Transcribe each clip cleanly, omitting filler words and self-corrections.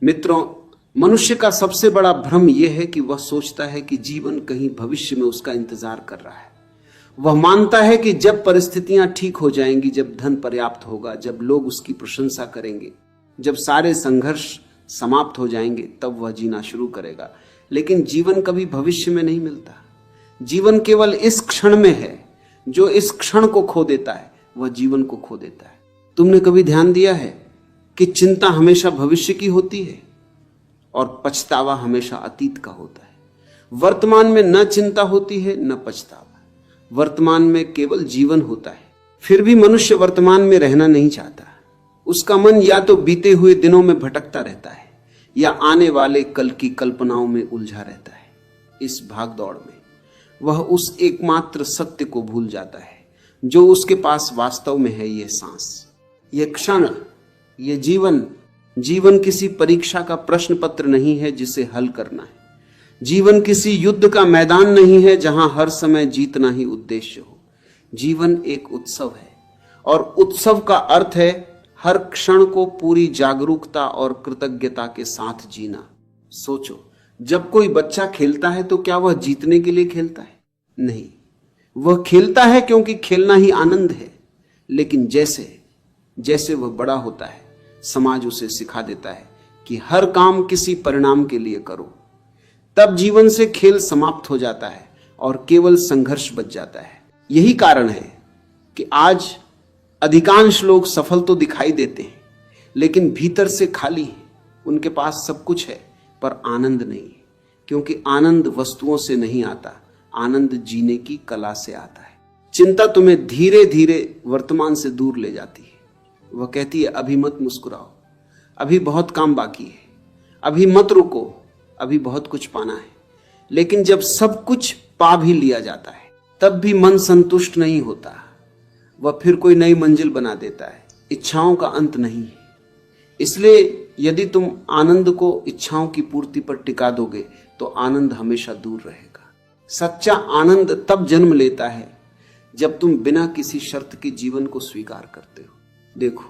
मित्रों, मनुष्य का सबसे बड़ा भ्रम यह है कि वह सोचता है कि जीवन कहीं भविष्य में उसका इंतजार कर रहा है। वह मानता है कि जब परिस्थितियां ठीक हो जाएंगी, जब धन पर्याप्त होगा, जब लोग उसकी प्रशंसा करेंगे, जब सारे संघर्ष समाप्त हो जाएंगे, तब वह जीना शुरू करेगा। लेकिन जीवन कभी भविष्य में नहीं मिलता। जीवन केवल इस क्षण में है। जो इस क्षण को खो देता है वह जीवन को खो देता है। तुमने कभी ध्यान दिया है कि चिंता हमेशा भविष्य की होती है और पछतावा हमेशा अतीत का होता है। वर्तमान में न चिंता होती है न पछतावा। वर्तमान में केवल जीवन होता है। फिर भी मनुष्य वर्तमान में रहना नहीं चाहता। उसका मन या तो बीते हुए दिनों में भटकता रहता है या आने वाले कल की कल्पनाओं में उलझा रहता है। इस भागदौड़ में वह उस एकमात्र सत्य को भूल जाता है जो उसके पास वास्तव में है। यह सांस, यह क्षण, यह जीवन। जीवन किसी परीक्षा का प्रश्न पत्र नहीं है जिसे हल करना है। जीवन किसी युद्ध का मैदान नहीं है जहां हर समय जीतना ही उद्देश्य हो। जीवन एक उत्सव है और उत्सव का अर्थ है हर क्षण को पूरी जागरूकता और कृतज्ञता के साथ जीना। सोचो, जब कोई बच्चा खेलता है तो क्या वह जीतने के लिए खेलता है? नहीं, वह खेलता है क्योंकि खेलना ही आनंद है। लेकिन जैसे जैसे वह बड़ा होता है, समाज उसे सिखा देता है कि हर काम किसी परिणाम के लिए करो। तब जीवन से खेल समाप्त हो जाता है और केवल संघर्ष बच जाता है। यही कारण है कि आज अधिकांश लोग सफल तो दिखाई देते हैं लेकिन भीतर से खाली हैं। उनके पास सब कुछ है पर आनंद नहीं है, क्योंकि आनंद वस्तुओं से नहीं आता, आनंद जीने की कला से आता है। चिंता तुम्हें धीरे धीरे वर्तमान से दूर ले जाती है। वह कहती है, अभी मत मुस्कुराओ, अभी बहुत काम बाकी है, अभी मत रुको, अभी बहुत कुछ पाना है। लेकिन जब सब कुछ पा भी लिया जाता है तब भी मन संतुष्ट नहीं होता। वह फिर कोई नई मंजिल बना देता है। इच्छाओं का अंत नहीं है। इसलिए यदि तुम आनंद को इच्छाओं की पूर्ति पर टिका दोगे तो आनंद हमेशा दूर रहेगा। सच्चा आनंद तब जन्म लेता है जब तुम बिना किसी शर्त के जीवन को स्वीकार करते हो। देखो,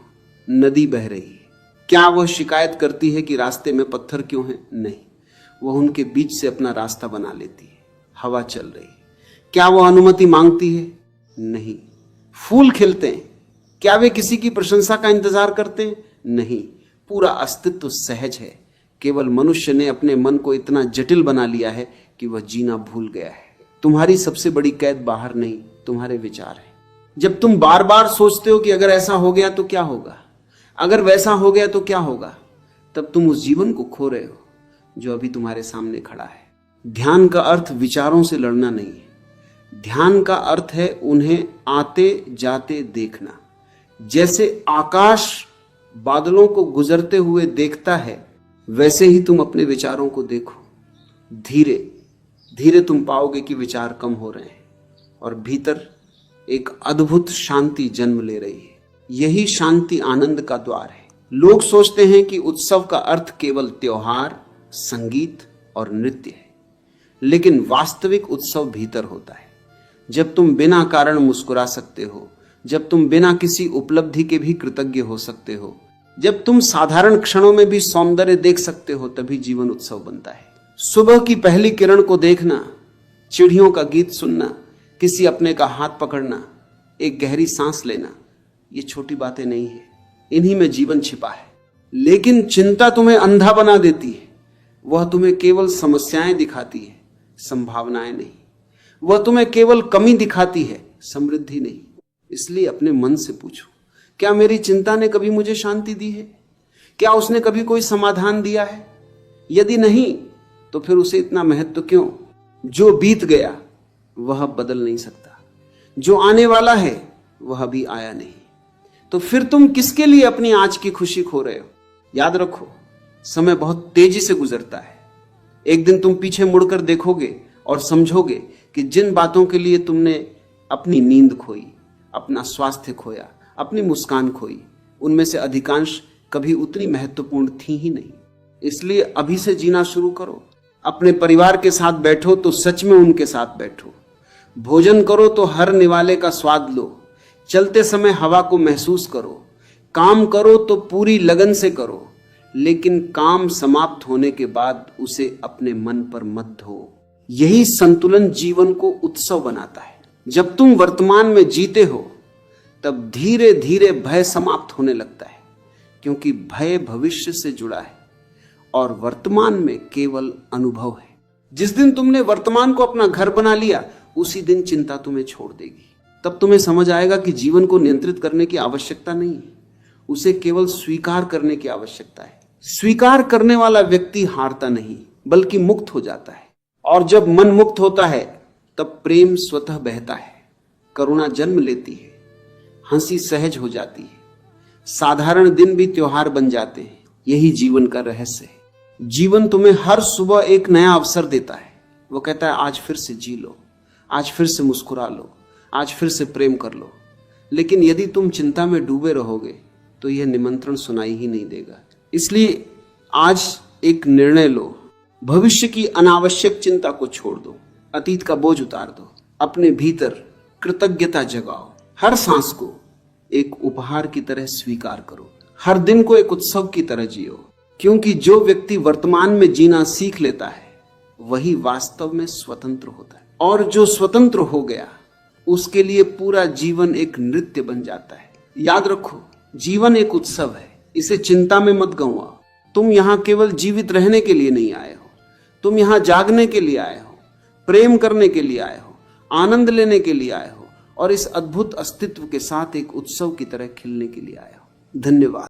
नदी बह रही है। क्या वह शिकायत करती है कि रास्ते में पत्थर क्यों हैं? नहीं, वह उनके बीच से अपना रास्ता बना लेती है। हवा चल रही है। क्या वह अनुमति मांगती है? नहीं। फूल खिलते हैं, क्या वे किसी की प्रशंसा का इंतजार करते हैं? नहीं। पूरा अस्तित्व सहज है। केवल मनुष्य ने अपने मन को इतना जटिल बना लिया है कि वह जीना भूल गया है। तुम्हारी सबसे बड़ी कैद बाहर नहीं, तुम्हारे विचार है। जब तुम बार बार सोचते हो कि अगर ऐसा हो गया तो क्या होगा, अगर वैसा हो गया तो क्या होगा, तब तुम उस जीवन को खो रहे हो जो अभी तुम्हारे सामने खड़ा है। ध्यान का अर्थ विचारों से लड़ना नहीं है। ध्यान का अर्थ है उन्हें आते जाते देखना। जैसे आकाश बादलों को गुजरते हुए देखता है, वैसे ही तुम अपने विचारों को देखो। धीरे धीरे तुम पाओगे कि विचार कम हो रहे हैं और भीतर एक अद्भुत शांति जन्म ले रही है। यही शांति आनंद का द्वार है। लोग सोचते हैं कि उत्सव का अर्थ केवल त्योहार, संगीत और नृत्य है, लेकिन वास्तविक उत्सव भीतर होता है। जब तुम बिना कारण मुस्कुरा सकते हो, जब तुम बिना किसी उपलब्धि के भी कृतज्ञ हो सकते हो, जब तुम साधारण क्षणों में भी सौंदर्य देख सकते हो, तभी जीवन उत्सव बनता है। सुबह की पहली किरण को देखना, चिड़ियों का गीत सुनना, किसी अपने का हाथ पकड़ना, एक गहरी सांस लेना, ये छोटी बातें नहीं है। इन्हीं में जीवन छिपा है। लेकिन चिंता तुम्हें अंधा बना देती है। वह तुम्हें केवल समस्याएं दिखाती है, संभावनाएं नहीं। वह तुम्हें केवल कमी दिखाती है, समृद्धि नहीं। इसलिए अपने मन से पूछो, क्या मेरी चिंता ने कभी मुझे शांति दी है? क्या उसने कभी कोई समाधान दिया है? यदि नहीं, तो फिर उसे इतना महत्व क्यों? जो बीत गया वह बदल नहीं सकता, जो आने वाला है वह अभी आया नहीं। तो फिर तुम किसके लिए अपनी आज की खुशी खो रहे हो? याद रखो, समय बहुत तेजी से गुजरता है। एक दिन तुम पीछे मुड़कर देखोगे और समझोगे कि जिन बातों के लिए तुमने अपनी नींद खोई, अपना स्वास्थ्य खोया, अपनी मुस्कान खोई, उनमें से अधिकांश कभी उतनी महत्वपूर्ण थी ही नहीं। इसलिए अभी से जीना शुरू करो। अपने परिवार के साथ बैठो तो सच में उनके साथ बैठो। भोजन करो तो हर निवाले का स्वाद लो। चलते समय हवा को महसूस करो। काम करो तो पूरी लगन से करो। लेकिन काम समाप्त होने के बाद उसे अपने मन पर मत धो। यही संतुलन जीवन को उत्सव बनाता है। जब तुम वर्तमान में जीते हो तब धीरे धीरे भय समाप्त होने लगता है, क्योंकि भय भविष्य से जुड़ा है और वर्तमान में केवल अनुभव है। जिस दिन तुमने वर्तमान को अपना घर बना लिया, उसी दिन चिंता तुम्हें छोड़ देगी। तब तुम्हें समझ आएगा कि जीवन को नियंत्रित करने की आवश्यकता नहीं है, उसे केवल स्वीकार करने की आवश्यकता है। स्वीकार करने वाला व्यक्ति हारता नहीं, बल्कि मुक्त हो जाता है। और जब मन मुक्त होता है तब प्रेम स्वतः बहता है, करुणा जन्म लेती है, हंसी सहज हो जाती है, साधारण दिन भी त्योहार बन जाते हैं। यही जीवन का रहस्य है। जीवन तुम्हें हर सुबह एक नया अवसर देता है। वो कहता है आज फिर से जी लो, आज फिर से मुस्कुरा लो, आज फिर से प्रेम कर लो। लेकिन यदि तुम चिंता में डूबे रहोगे तो यह निमंत्रण सुनाई ही नहीं देगा। इसलिए आज एक निर्णय लो, भविष्य की अनावश्यक चिंता को छोड़ दो, अतीत का बोझ उतार दो, अपने भीतर कृतज्ञता जगाओ। हर सांस को एक उपहार की तरह स्वीकार करो, हर दिन को एक उत्सव की तरह जियो, क्योंकि जो व्यक्ति वर्तमान में जीना सीख लेता है वही वास्तव में स्वतंत्र होता है। और जो स्वतंत्र हो गया उसके लिए पूरा जीवन एक नृत्य बन जाता है। याद रखो, जीवन एक उत्सव है, इसे चिंता में मत गंवाओ। तुम यहां केवल जीवित रहने के लिए नहीं आए हो, तुम यहां जागने के लिए आए हो, प्रेम करने के लिए आए हो, आनंद लेने के लिए आए हो और इस अद्भुत अस्तित्व के साथ एक उत्सव की तरह खिलने के लिए आए हो। धन्यवाद।